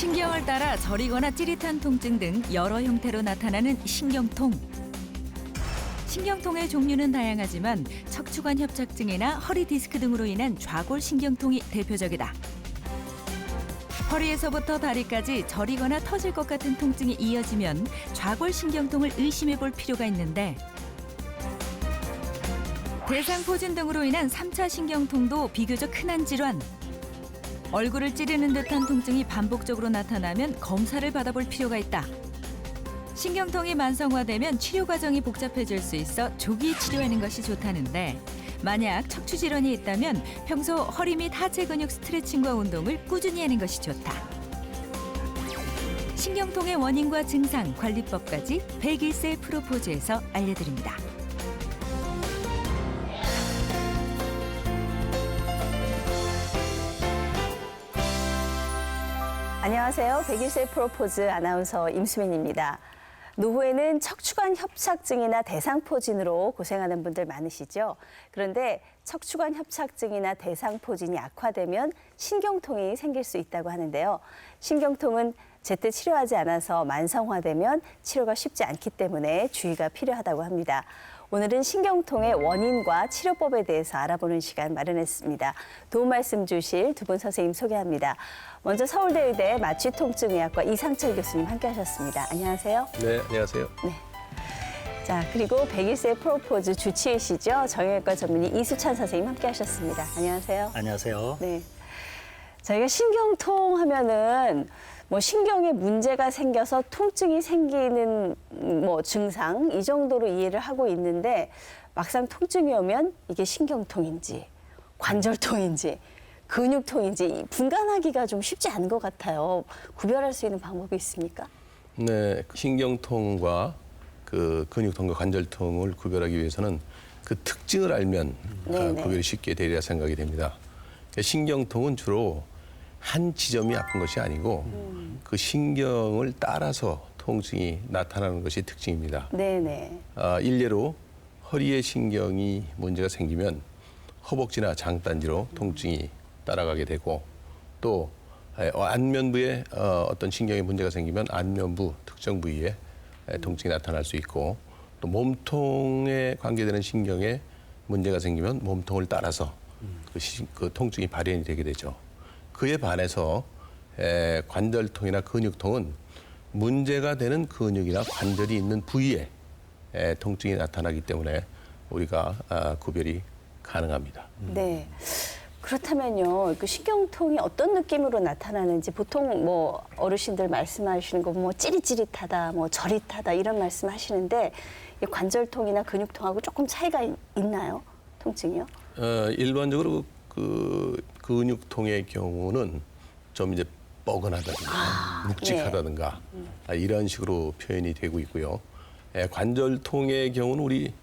신경을 따라 저리거나 찌릿한 통증 등 여러 형태로 나타나는 신경통. 신경통의 종류는 다양하지만 척추관 협착증이나 허리 디스크 등으로 인한 좌골신경통이 대표적이다. 허리에서부터 다리까지 저리거나 터질 것 같은 통증이 이어지면 좌골신경통을 의심해 볼 필요가 있는데 대상포진 등으로 인한 3차 신경통도 비교적 흔한 질환. 얼굴을 찌르는 듯한 통증이 반복적으로 나타나면 검사를 받아볼 필요가 있다. 신경통이 만성화되면 치료 과정이 복잡해질 수 있어 조기 치료하는 것이 좋다는데 만약 척추 질환이 있다면 평소 허리 및 하체 근육 스트레칭과 운동을 꾸준히 하는 것이 좋다. 신경통의 원인과 증상, 관리법까지 101세 프로포즈에서 알려드립니다. 안녕하세요. 101세 프로포즈 아나운서 임수민입니다. 노후에는 척추관 협착증이나 대상포진으로 고생하는 분들 많으시죠? 그런데 척추관 협착증이나 대상포진이 악화되면 신경통이 생길 수 있다고 하는데요. 신경통은 제때 치료하지 않아서 만성화되면 치료가 쉽지 않기 때문에 주의가 필요하다고 합니다. 오늘은 신경통의 원인과 치료법에 대해서 알아보는 시간 마련했습니다. 도움 말씀 주실 두 분 선생님 소개합니다. 먼저 서울대의대 마취통증의학과 이상철 교수님 함께하셨습니다. 안녕하세요. 네, 안녕하세요. 네. 자, 그리고 101세 프로포즈 주치의시죠. 정형외과 전문의 이수찬 선생님 함께하셨습니다. 안녕하세요. 안녕하세요. 네. 저희가 신경통 하면은 뭐 신경에 문제가 생겨서 통증이 생기는 뭐 증상 이 정도로 이해를 하고 있는데 막상 통증이 오면 이게 신경통인지 관절통인지 근육통인지 분간하기가 좀 쉽지 않은 것 같아요. 구별할 수 있는 방법이 있습니까? 네, 신경통과 그 근육통과 관절통을 구별하기 위해서는 그 특징을 알면 구별이 쉽게 되리라 생각이 됩니다. 신경통은 주로 한 지점이 아픈 것이 아니고 그 신경을 따라서 통증이 나타나는 것이 특징입니다. 네네. 일례로 허리에 신경이 문제가 생기면 허벅지나 장단지로 통증이 따라가게 되고 또 안면부에 어떤 신경에 문제가 생기면 안면부 특정 부위에 통증이 나타날 수 있고 또 몸통에 관계되는 신경에 문제가 생기면 몸통을 따라서 그 통증이 발현이 되게 되죠. 그에 반해서 관절통이나 근육통은 문제가 되는 근육이나 관절이 있는 부위에 통증이 나타나기 때문에 우리가 구별이 가능합니다. 네. 그렇다면요, 그 신경통이 어떤 느낌으로 나타나는지 보통 뭐 어르신들 말씀하시는 거 뭐 찌릿찌릿하다, 뭐 저릿하다 이런 말씀하시는데 이 관절통이나 근육통하고 조금 차이가 있나요? 통증이요? 일반적으로 그 근육통의 경우는 좀 이제 뻐근하다든가 묵직하다든가 이런 식으로 표현이 되고 있고요. 관절통의 경우는 우리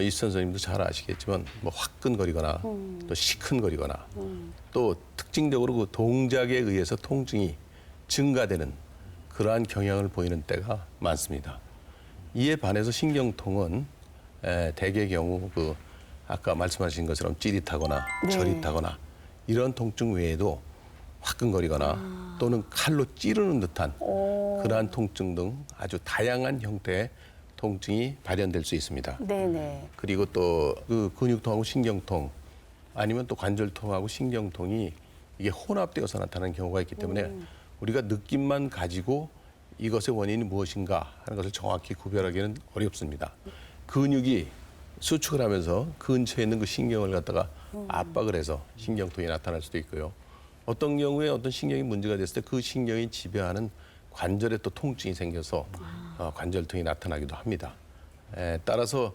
이 선생님도 잘 아시겠지만 뭐 화끈거리거나 또 시큰거리거나 또 특징적으로 그 동작에 의해서 통증이 증가되는 그러한 경향을 보이는 때가 많습니다. 이에 반해서 신경통은 대개의 경우 그 아까 말씀하신 것처럼 찌릿하거나 저릿하거나 이런 통증 외에도 화끈거리거나 또는 칼로 찌르는 듯한 그러한 통증 등 아주 다양한 형태의 통증이 발현될 수 있습니다. 네네. 그리고 또 그 근육통하고 신경통 아니면 또 관절통하고 신경통이 이게 혼합되어서 나타나는 경우가 있기 때문에 우리가 느낌만 가지고 이것의 원인이 무엇인가 하는 것을 정확히 구별하기는 어렵습니다. 근육이 수축을 하면서 근처에 있는 그 신경을 갖다가 압박을 해서 신경통이 나타날 수도 있고요. 어떤 경우에 어떤 신경이 문제가 됐을 때 그 신경이 지배하는 관절에 또 통증이 생겨서 관절통이 나타나기도 합니다. 따라서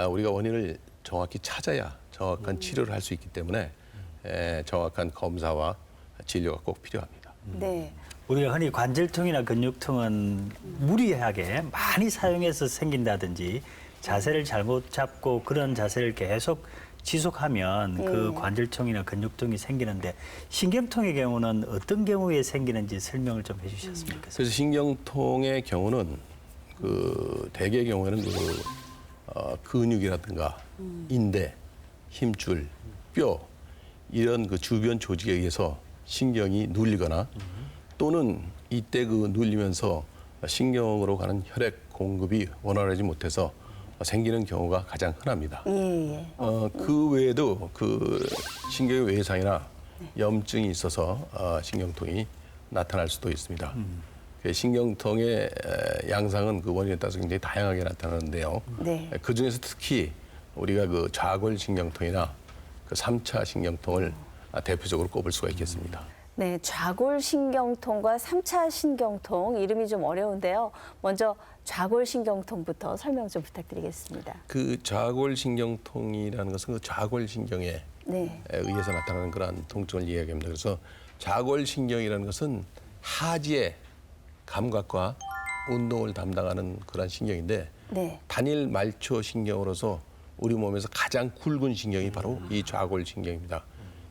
우리가 원인을 정확히 찾아야 정확한 치료를 할 수 있기 때문에 정확한 검사와 진료가 꼭 필요합니다. 네. 우리가 흔히 관절통이나 근육통은 무리하게 많이 사용해서 생긴다든지 자세를 잘못 잡고 그런 자세를 계속 지속하면 그 관절통이나 근육통이 생기는데 신경통의 경우는 어떤 경우에 생기는지 설명을 좀 해주셨으면 좋겠습니다. 그래서 신경통의 경우는 그 대개의 경우에는 근육이라든가 인대, 힘줄, 뼈 이런 그 주변 조직에 의해서 신경이 눌리거나 또는 이때 그 눌리면서 신경으로 가는 혈액 공급이 원활하지 못해서 생기는 경우가 가장 흔합니다. 예. 그 외에도 그 신경의 외상이나 염증이 있어서 신경통이 나타날 수도 있습니다. 그 신경통의 양상은 그 원인에 따라서 굉장히 다양하게 나타나는데요. 네. 그 중에서 특히 우리가 그 좌골신경통이나 그 3차 신경통을 대표적으로 꼽을 수가 있겠습니다. 네, 좌골신경통과 3차 신경통 이름이 좀 어려운데요. 먼저 좌골신경통부터 설명 좀 부탁드리겠습니다. 그 좌골신경통이라는 것은 그 좌골신경에 네. 의해서 나타나는 그러한 통증을 이야기합니다. 그래서 좌골신경이라는 것은 하지의 감각과 운동을 담당하는 그런 신경인데 네. 단일 말초 신경으로서 우리 몸에서 가장 굵은 신경이 바로 이 좌골신경입니다.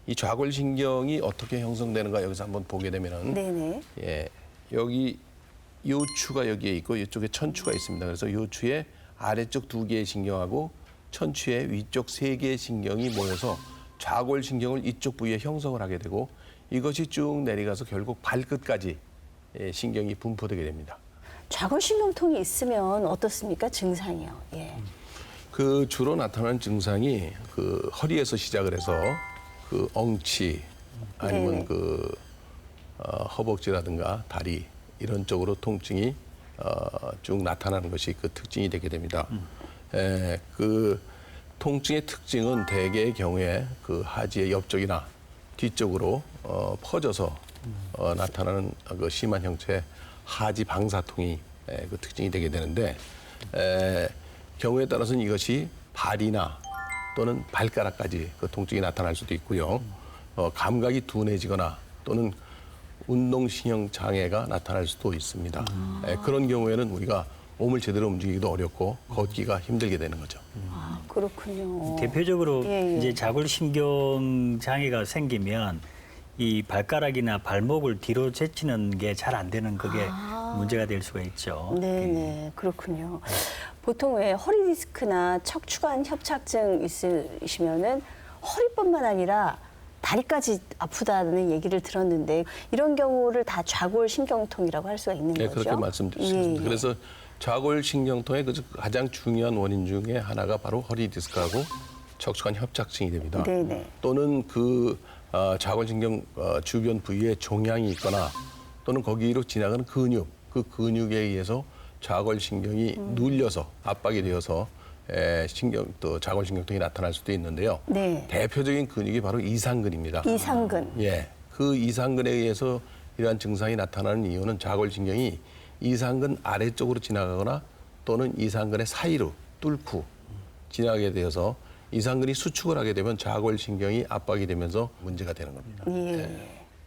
이 좌골신경이 어떻게 형성되는가 여기서 한번 보게 되면은 네네. 예, 여기 요추가 여기에 있고 이쪽에 천추가 있습니다. 그래서 요추의 아래쪽 2개의 신경하고 천추의 위쪽 3개의 신경이 모여서 좌골신경을 이쪽 부위에 형성을 하게 되고 이것이 쭉 내려가서 결국 발끝까지 신경이 분포되게 됩니다. 좌골신경통이 있으면 어떻습니까? 증상이요. 예. 그 주로 나타나는 증상이 그 허리에서 시작을 해서 그 엉치 아니면 네네. 그 허벅지라든가 다리 이런 쪽으로 통증이 쭉 나타나는 것이 그 특징이 되게 됩니다. 그 통증의 특징은 대개의 경우에 그 하지의 옆쪽이나 뒤쪽으로 퍼져서 나타나는 그 심한 형태의 하지 방사통이 그 특징이 되게 되는데 경우에 따라서는 이것이 발이나 또는 발가락까지 그 통증이 나타날 수도 있고요. 감각이 둔해지거나 또는 운동신경 장애가 나타날 수도 있습니다. 그런 경우에는 우리가 몸을 제대로 움직이기도 어렵고 걷기가 힘들게 되는 거죠. 아, 그렇군요. 대표적으로 예, 예. 이제 자골신경 장애가 생기면 이 발가락이나 발목을 뒤로 제치는 게 잘 안 되는 그게 문제가 될 수가 있죠. 네네, 그렇군요. 보통 왜 허리 디스크나 척추관 협착증 있으시면은 허리뿐만 아니라 다리까지 아프다는 얘기를 들었는데 이런 경우를 다 좌골신경통이라고 할 수가 있는 네, 거죠? 그렇게 말씀드렸습니다. 예, 예. 그래서 좌골신경통의 그 가장 중요한 원인 중에 하나가 바로 허리 디스크하고 척추관 협착증이 됩니다. 네네. 또는 그 좌골신경 주변 부위에 종양이 있거나 또는 거기로 지나가는 근육, 그 근육에 의해서 좌골신경이 눌려서 압박이 되어서 또 좌골신경통이 나타날 수도 있는데요. 네. 대표적인 근육이 바로 이상근입니다. 이상근. 예, 그 이상근에 의해서 이러한 증상이 나타나는 이유는 좌골신경이 이상근 아래쪽으로 지나가거나 또는 이상근의 사이로 뚫고 지나가게 되어서 이상근이 수축을 하게 되면 좌골신경이 압박이 되면서 문제가 되는 겁니다. 예.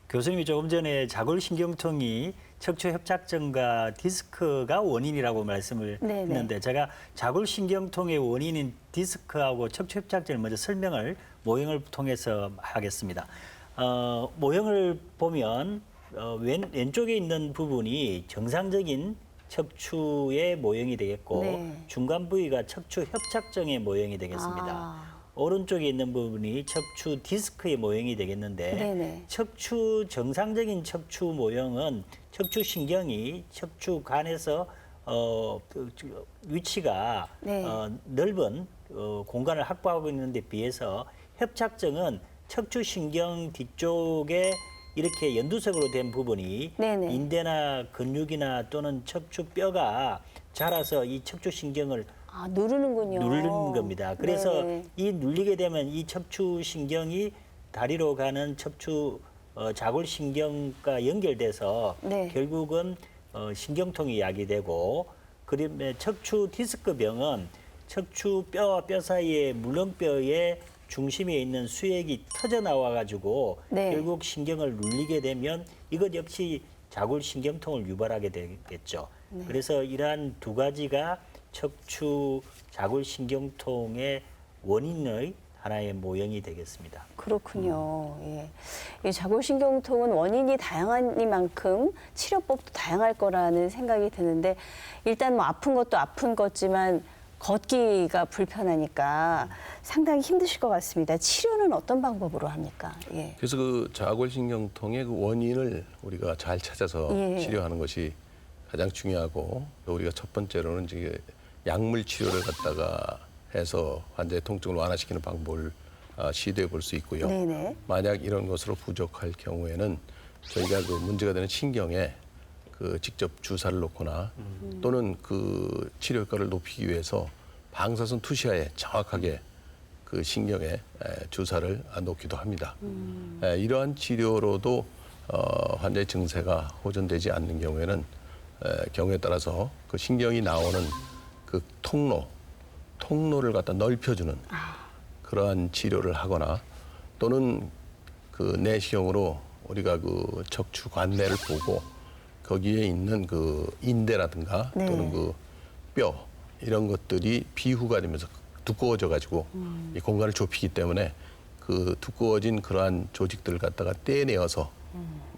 교수님이 조금 전에 자골신경통이 척추협착증과 디스크가 원인이라고 말씀을 네네. 했는데 제가 자골신경통의 원인인 디스크하고 척추협착증을 먼저 설명을 모형을 통해서 하겠습니다. 모형을 보면 왼쪽에 있는 부분이 정상적인 척추의 모형이 되겠고 네. 중간 부위가 척추협착증의 모형이 되겠습니다. 아. 오른쪽에 있는 부분이 척추 디스크의 모형이 되겠는데 네네. 정상적인 척추 모형은 척추 신경이 척추관에서 위치가 네. 넓은 공간을 확보하고 있는 데 비해서 협착증은 척추 신경 뒤쪽에 이렇게 연두색으로 된 부분이 네네. 인대나 근육이나 또는 척추뼈가 자라서 이 척추 신경을 아, 누르는군요. 누르는 겁니다. 그래서 네네. 이 눌리게 되면 이 척추 신경이 다리로 가는 척추 자골신경과 연결돼서 네. 결국은 신경통이 야기되고 그다음에 척추 디스크 병은 척추뼈와 뼈 사이에 물렁뼈의 중심에 있는 수액이 터져 나와 가지고 네. 결국 신경을 눌리게 되면 이것 역시 자골신경통을 유발하게 되겠죠. 네. 그래서 이러한 두 가지가 척추 자골신경통의 원인의 하나의 모형이 되겠습니다. 그렇군요. 예. 이 자골신경통은 원인이 다양하니만큼 치료법도 다양할 거라는 생각이 드는데 일단 뭐 아픈 것도 아픈 거지만 걷기가 불편하니까 상당히 힘드실 것 같습니다. 치료는 어떤 방법으로 합니까? 예. 그래서 그 자골신경통의 그 원인을 우리가 잘 찾아서 예. 치료하는 것이 가장 중요하고, 또 우리가 첫 번째로는 이제 약물 치료를 갖다가 해서 환자의 통증을 완화시키는 방법을 시도해 볼 수 있고요. 네네. 만약 이런 것으로 부족할 경우에는 저희가 그 문제가 되는 신경에 그 직접 주사를 놓거나 또는 그 치료 효과를 높이기 위해서 방사선 투시하에 정확하게 그 신경에 주사를 놓기도 합니다. 이러한 치료로도 환자의 증세가 호전되지 않는 경우에는 경우에 따라서 그 신경이 나오는 그 통로를 갖다 넓혀주는 그러한 치료를 하거나, 또는 그 내시경으로 우리가 그 척추 관내를 보고 거기에 있는 그 인대라든가 네. 또는 그 뼈 이런 것들이 비후가 되면서 두꺼워져 가지고 이 공간을 좁히기 때문에 그 두꺼워진 그러한 조직들을 갖다가 떼내어서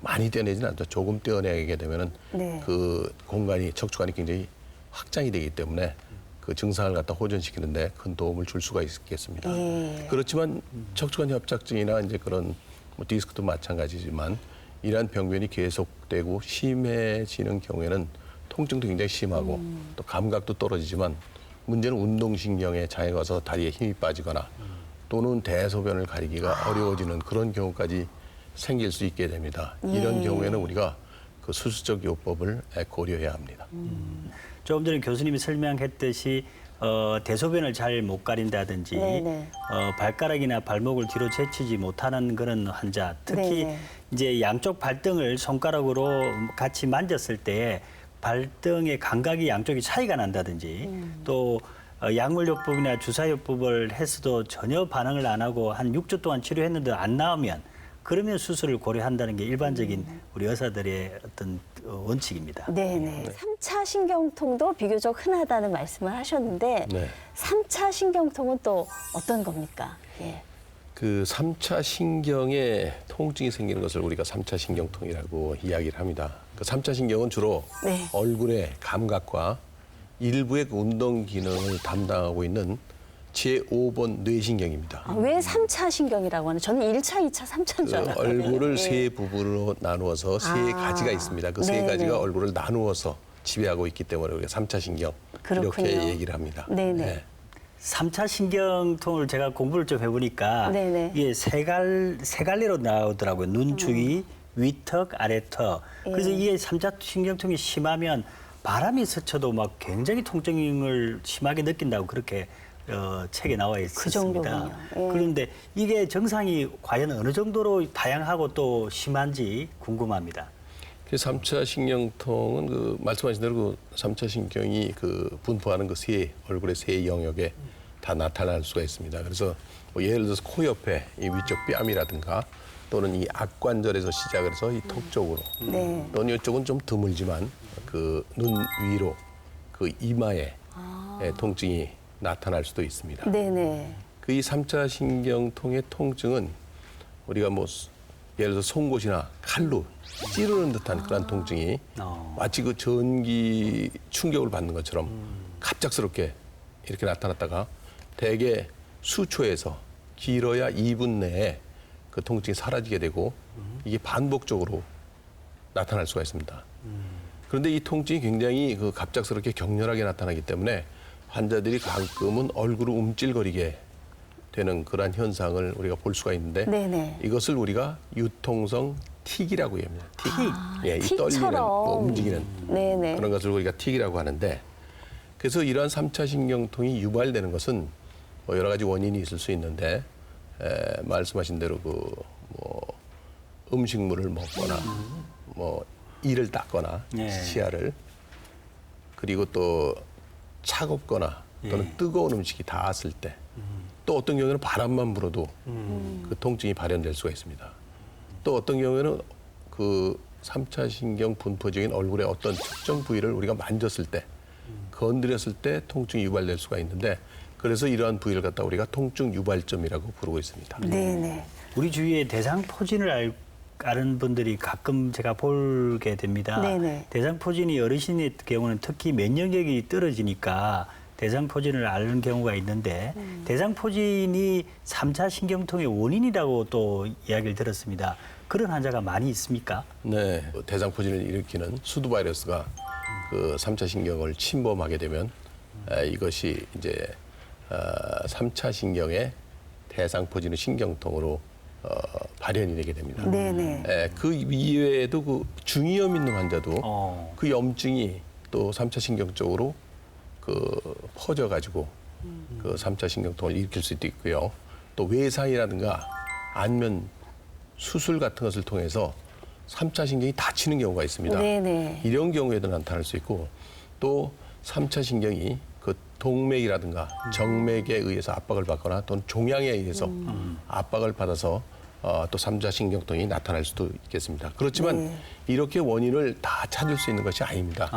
많이 떼내지는 않죠. 조금 떼어내게 되면은 네. 그 공간이 척추관이 굉장히 확장이 되기 때문에 그 증상을 갖다 호전시키는데 큰 도움을 줄 수가 있겠습니다. 예. 그렇지만 척추관 협착증이나 이제 그런 뭐 디스크도 마찬가지지만 이러한 병변이 계속되고 심해지는 경우에는 통증도 굉장히 심하고 또 감각도 떨어지지만 문제는 운동신경에 장애가 와서 다리에 힘이 빠지거나 또는 대소변을 가리기가 어려워지는 그런 경우까지 생길 수 있게 됩니다. 이런 예. 경우에는 우리가 그 수술적 요법을 고려해야 합니다. 조금 전에 교수님이 설명했듯이 대소변을 잘 못 가린다든지 네네. 발가락이나 발목을 뒤로 제치지 못하는 그런 환자, 특히 네네. 이제 양쪽 발등을 손가락으로 같이 만졌을 때 발등의 감각이 양쪽이 차이가 난다든지 또 약물요법이나 주사요법을 했어도 전혀 반응을 안 하고 한 6주 동안 치료했는데 안 나오면 그러면 수술을 고려한다는 게 일반적인 우리 의사들의 어떤 원칙입니다. 네네. 3차 신경통도 비교적 흔하다는 말씀을 하셨는데 네. 3차 신경통은 또 어떤 겁니까? 예. 그 3차 신경에 통증이 생기는 것을 우리가 3차 신경통이라고 이야기를 합니다. 그 3차 신경은 주로 네. 얼굴의 감각과 일부의 그 운동 기능을 담당하고 있는 제5번 뇌신경입니다. 아, 왜 3차 신경이라고 하는? 저는 1차, 2차, 3차인 줄 그 알았거든요. 얼굴을 예. 세 부분으로 나누어서 세 아. 가지가 있습니다. 그 세 네네. 가지가 얼굴을 나누어서 지배하고 있기 때문에 우리가 3차 신경 그렇군요. 이렇게 얘기를 합니다. 네네. 3차 신경통을 제가 공부를 좀 해보니까 네네. 이게 세 갈래로 나오더라고요. 눈 주위, 위턱, 아래턱. 그래서 예. 이게 3차 신경통이 심하면 바람이 스쳐도 막 굉장히 통증을 심하게 느낀다고 그렇게 책에 나와 있습니다. 정도군요. 예. 그런데 이게 증상이 과연 어느 정도로 다양하고 또 심한지 궁금합니다. 그 3차 신경통은 그 말씀하신 대로 그 3차 신경이 그 분포하는 그 얼굴의 세 영역에 다 나타날 수가 있습니다. 그래서 뭐 예를 들어서 코 옆에 이 위쪽 뺨이라든가 또는 이 악관절에서 시작을 해서 이 턱 쪽으로 네. 또는 이쪽은 좀 드물지만 그 눈 위로 그 이마에 통증이 나타날 수도 있습니다. 네네. 그 이 3차 신경통의 통증은 우리가 뭐 예를 들어서 송곳이나 칼로 찌르는 듯한 그런 통증이 마치 그 전기 충격을 받는 것처럼 갑작스럽게 이렇게 나타났다가 대개 수초에서 길어야 2분 내에 그 통증이 사라지게 되고 이게 반복적으로 나타날 수가 있습니다. 그런데 이 통증이 굉장히 그 갑작스럽게 격렬하게 나타나기 때문에 환자들이 가끔은 얼굴을 움찔거리게 되는 그러한 현상을 우리가 볼 수가 있는데 네네. 이것을 우리가 유통성 틱이라고 합니다. 틱. 예, 이 떨리는 틱처럼. 뭐 움직이는 네네. 그런 것을 우리가 틱이라고 하는데, 그래서 이러한 3차 신경통이 유발되는 것은 뭐 여러 가지 원인이 있을 수 있는데 말씀하신 대로 그 뭐 음식물을 먹거나 뭐 이를 닦거나 예. 치아를, 그리고 또 차갑거나 또는 예. 뜨거운 음식이 닿았을 때, 또 어떤 경우에는 바람만 불어도 그 통증이 발현될 수가 있습니다. 또 어떤 경우에는 그 3차 신경 분포적인 얼굴의 어떤 특정 부위를 우리가 만졌을 때, 건드렸을 때 통증이 유발될 수가 있는데, 그래서 이러한 부위를 갖다 우리가 통증 유발점이라고 부르고 있습니다. 네네. 우리 주위에 대상포진을 아는 분들이 가끔 제가 보게 됩니다. 네네. 대상포진이 어르신의 경우는 특히 면역력이 떨어지니까 대상포진을 앓는 경우가 있는데 대상포진이 3차 신경통의 원인이라고 또 이야기를 들었습니다. 그런 환자가 많이 있습니까? 네, 대상포진을 일으키는 수두 바이러스가 그 3차 신경을 침범하게 되면 이것이 이제 3차 신경의 대상포진의 신경통으로 발현이 되게 됩니다. 네네. 그 이외에도 그 중이염 있는 환자도 그 염증이 또 3차 신경 쪽으로 퍼져가지고 그 3차 신경통을 일으킬 수도 있고요. 또 외상이라든가 안면 수술 같은 것을 통해서 3차 신경이 다치는 경우가 있습니다. 네네. 이런 경우에도 나타날 수 있고 또 3차 신경이 그 동맥이라든가 정맥에 의해서 압박을 받거나 또는 종양에 의해서 압박을 받아서 또 3차 신경통이 나타날 수도 있겠습니다. 그렇지만 이렇게 원인을 다 찾을 수 있는 것이 아닙니다.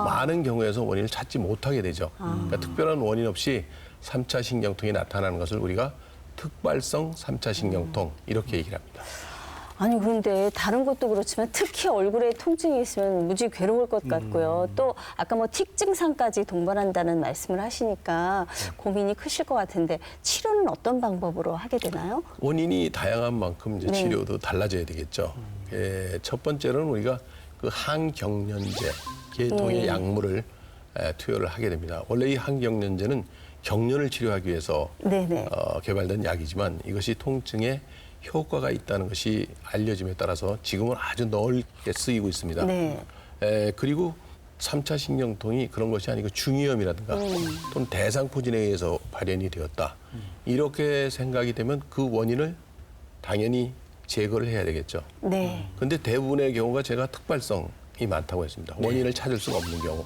많은 경우에서 원인을 찾지 못하게 되죠. 그러니까 특별한 원인 없이 3차 신경통이 나타나는 것을 우리가 특발성 3차 신경통 이렇게 얘기를 합니다. 아니 그런데 다른 것도 그렇지만 특히 얼굴에 통증이 있으면 무지 괴로울 것 같고요. 또 아까 뭐 틱 증상까지 동반한다는 말씀을 하시니까 고민이 크실 것 같은데 치료는 어떤 방법으로 하게 되나요? 원인이 다양한 만큼 이제 네. 치료도 달라져야 되겠죠. 첫 번째로는 우리가 그 항경련제 계통의 약물을 투여를 하게 됩니다. 원래 이 항경련제는 경련을 치료하기 위해서 네네. 개발된 약이지만 이것이 통증에 효과가 있다는 것이 알려짐에 따라서 지금은 아주 넓게 쓰이고 있습니다. 네. 그리고 3차 신경통이 그런 것이 아니고 중이염이라든가 또는 대상포진에 의해서 발현이 되었다. 이렇게 생각이 되면 그 원인을 당연히 제거를 해야 되겠죠. 네. 근데 대부분의 경우가 제가 특발성이 많다고 했습니다. 원인을 찾을 수가 없는 경우.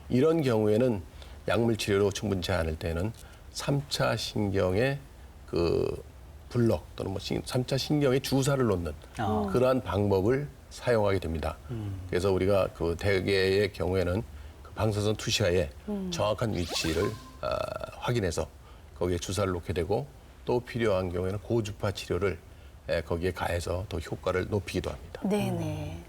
이런 경우에는 약물 치료로 충분치 않을 때는 3차 신경의 그 블록 또는 뭐 3차 신경에 주사를 놓는 그러한 방법을 사용하게 됩니다. 그래서 우리가 그 대개의 경우에는 그 방사선 투시하에 정확한 위치를 확인해서 거기에 주사를 놓게 되고 또 필요한 경우에는 고주파 치료를 거기에 가해서 더 효과를 높이기도 합니다. 네네.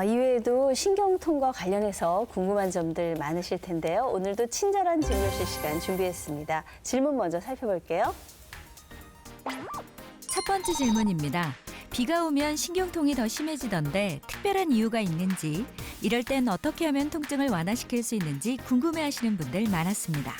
이외에도 신경통과 관련해서 궁금한 점들 많으실 텐데요. 오늘도 친절한 진료실 시간 준비했습니다. 질문 먼저 살펴볼게요. 첫 번째 질문입니다. 비가 오면 신경통이 더 심해지던데 특별한 이유가 있는지, 이럴 땐 어떻게 하면 통증을 완화시킬 수 있는지 궁금해하시는 분들 많았습니다.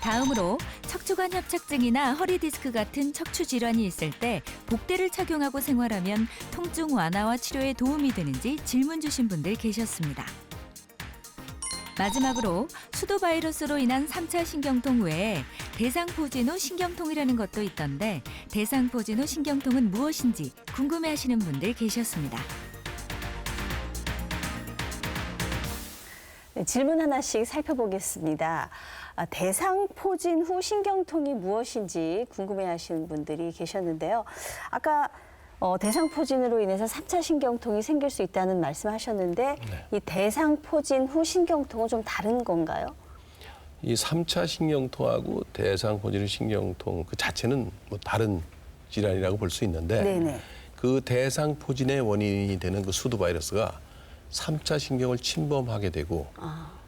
다음으로 척추관 협착증이나 허리 디스크 같은 척추 질환이 있을 때 복대를 착용하고 생활하면 통증 완화와 치료에 도움이 되는지 질문 주신 분들 계셨습니다. 마지막으로 수도 바이러스로 인한 3차 신경통 외에 대상포진 후 신경통이라는 것도 있던데 대상포진 후 신경통은 무엇인지 궁금해하시는 분들 계셨습니다. 네, 질문 하나씩 살펴보겠습니다. 대상포진 후 신경통이 무엇인지 궁금해하시는 분들이 계셨는데요. 아까 대상포진으로 인해서 3차 신경통이 생길 수 있다는 말씀하셨는데 이 대상포진 후 신경통은 좀 다른 건가요? 이 3차 신경통하고 대상포진 신경통 그 자체는 뭐 다른 질환이라고 볼 수 있는데 네네. 그 대상포진의 원인이 되는 그 수두 바이러스가 3차 신경을 침범하게 되고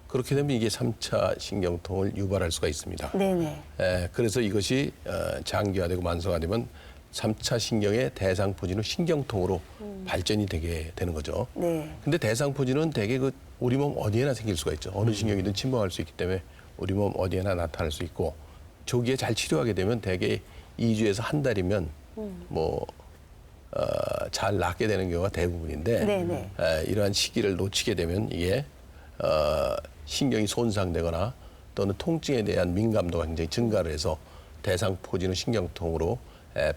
그렇게 되면 이게 3차 신경통을 유발할 수가 있습니다. 네네. 그래서 이것이 장기화되고 만성화되면 3차 신경의 대상포진 후 신경통으로 발전이 되게 되는 거죠. 네. 근데 대상포진은 대개 그 우리 몸 어디에나 생길 수가 있죠. 어느 신경이든 침범할 수 있기 때문에 우리 몸 어디에나 나타날 수 있고 조기에 잘 치료하게 되면 대개 2주에서 한 달이면 잘 낫게 되는 경우가 대부분인데 네네. 이러한 시기를 놓치게 되면 이게 신경이 손상되거나 또는 통증에 대한 민감도가 굉장히 증가를 해서 대상포진은 신경통으로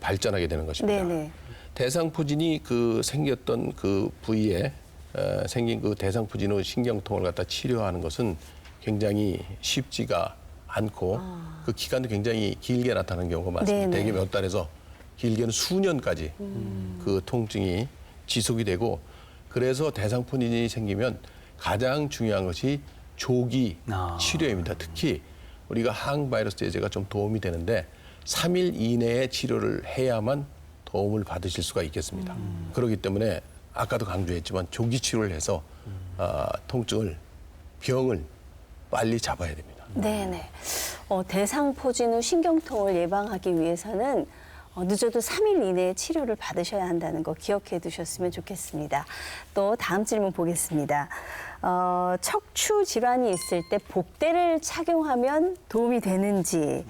발전하게 되는 것입니다. 네네. 대상포진이 그 생겼던 그 부위에 생긴 그 대상포진의 신경통을 갖다 치료하는 것은 굉장히 쉽지가 않고 그 기간도 굉장히 길게 나타나는 경우가 많습니다. 네네. 대개 몇 달에서 길게는 수년까지 그 통증이 지속이 되고 그래서 대상포진이 생기면 가장 중요한 것이 조기 치료입니다. 특히 우리가 항바이러스 제제가 좀 도움이 되는데 3일 이내에 치료를 해야만 도움을 받으실 수가 있겠습니다. 그렇기 때문에 아까도 강조했지만 조기 치료를 해서 통증을 병을 빨리 잡아야 됩니다. 네네. 대상포진 후 신경통을 예방하기 위해서는 늦어도 3일 이내에 치료를 받으셔야 한다는 거 기억해 두셨으면 좋겠습니다. 또 다음 질문 보겠습니다. 척추 질환이 있을 때 복대를 착용하면 도움이 되는지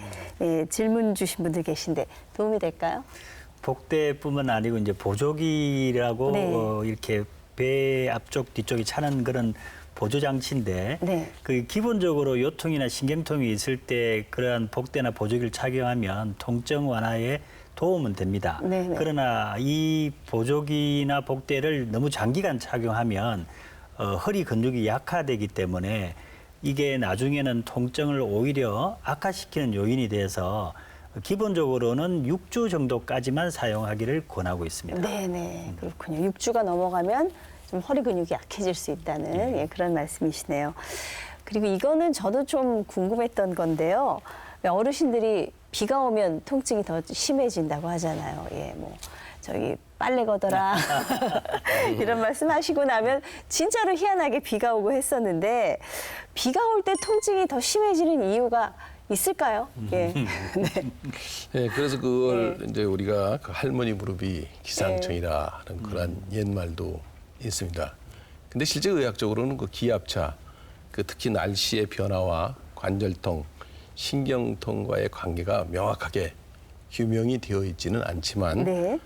질문 주신 분들 계신데 도움이 될까요? 복대뿐만 아니고 이제 보조기라고 네. 이렇게 배 앞쪽 뒤쪽이 차는 그런 보조 장치인데 네. 그 기본적으로 요통이나 신경통이 있을 때 그러한 복대나 보조기를 착용하면 통증 완화에 도움은 됩니다. 네네. 그러나 이 보조기나 복대를 너무 장기간 착용하면 허리 근육이 약화되기 때문에 이게 나중에는 통증을 오히려 악화시키는 요인이 돼서 기본적으로는 6주 정도까지만 사용하기를 권하고 있습니다. 네네. 그렇군요. 6주가 넘어가면 좀 허리 근육이 약해질 수 있다는 그런 말씀이시네요. 그리고 이거는 저도 좀 궁금했던 건데요. 어르신들이 비가 오면 통증이 더 심해진다고 하잖아요. 저기 빨래 걷어라 이런 말씀하시고 나면 진짜로 희한하게 비가 오고 했었는데 비가 올 때 통증이 더 심해지는 이유가 있을까요? 예. 네, 그래서 그걸 이제 우리가 그 할머니 무릎이 기상청이라 하는 그런 옛말도 있습니다. 근데 실제 의학적으로는 그 기압차, 그 특히 날씨의 변화와 관절통, 신경통과의 관계가 명확하게 규명이 되어 있지는 않지만 네.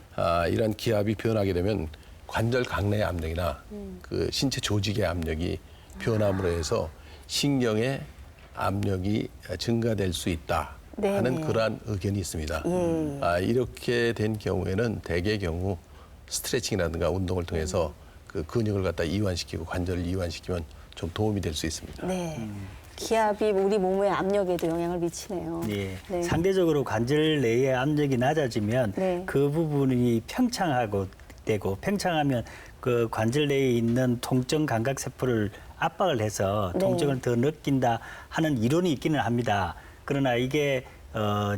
이런 기압이 변하게 되면 관절 강내 압력이나 그 신체 조직의 압력이 변함으로 해서 신경의 압력이 증가될 수 있다 하는 네네. 그러한 의견이 있습니다. 이렇게 된 경우에는 대개 경우 스트레칭이라든가 운동을 통해서 그 근육을 갖다 이완시키고 관절을 이완시키면 좀 도움이 될 수 있습니다. 네. 기압이 우리 몸의 압력에도 영향을 미치네요. 예. 네. 상대적으로 관절 내의 압력이 낮아지면 네. 그 부분이 팽창하고 되고 팽창하면 그 관절 내에 있는 통증 감각 세포를 압박을 해서 네. 통증을 더 느낀다 하는 이론이 있기는 합니다. 그러나 이게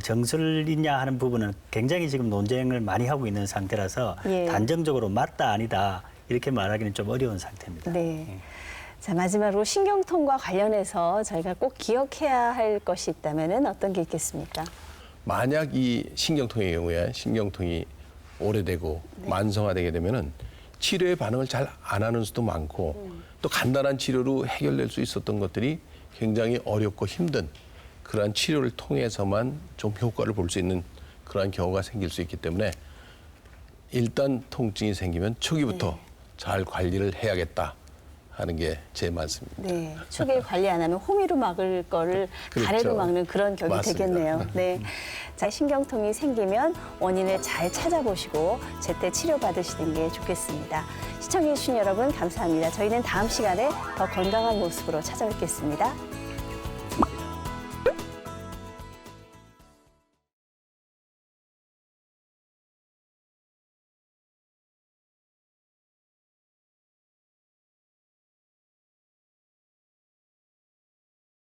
정설이냐 하는 부분은 굉장히 지금 논쟁을 많이 하고 있는 상태라서 예. 단정적으로 맞다 아니다 이렇게 말하기는 좀 어려운 상태입니다. 네. 자, 마지막으로 신경통과 관련해서 저희가 꼭 기억해야 할 것이 있다면 어떤 게 있겠습니까? 만약 이 신경통의 경우에 신경통이 오래되고 만성화되게 되면은 치료의 반응을 잘 안 하는 수도 많고 또 간단한 치료로 해결될 수 있었던 것들이 굉장히 어렵고 힘든 그러한 치료를 통해서만 좀 효과를 볼 수 있는 그러한 경우가 생길 수 있기 때문에 일단 통증이 생기면 초기부터 잘 관리를 해야겠다 하는 게 제 말씀입니다. 네. 초기에 관리 안 하면 호미로 막을 거를 그렇죠. 가래로 막는 그런 격이 맞습니다. 되겠네요. 네. 자, 신경통이 생기면 원인을 잘 찾아보시고 제때 치료받으시는 게 좋겠습니다. 시청해주신 여러분 감사합니다. 저희는 다음 시간에 더 건강한 모습으로 찾아뵙겠습니다.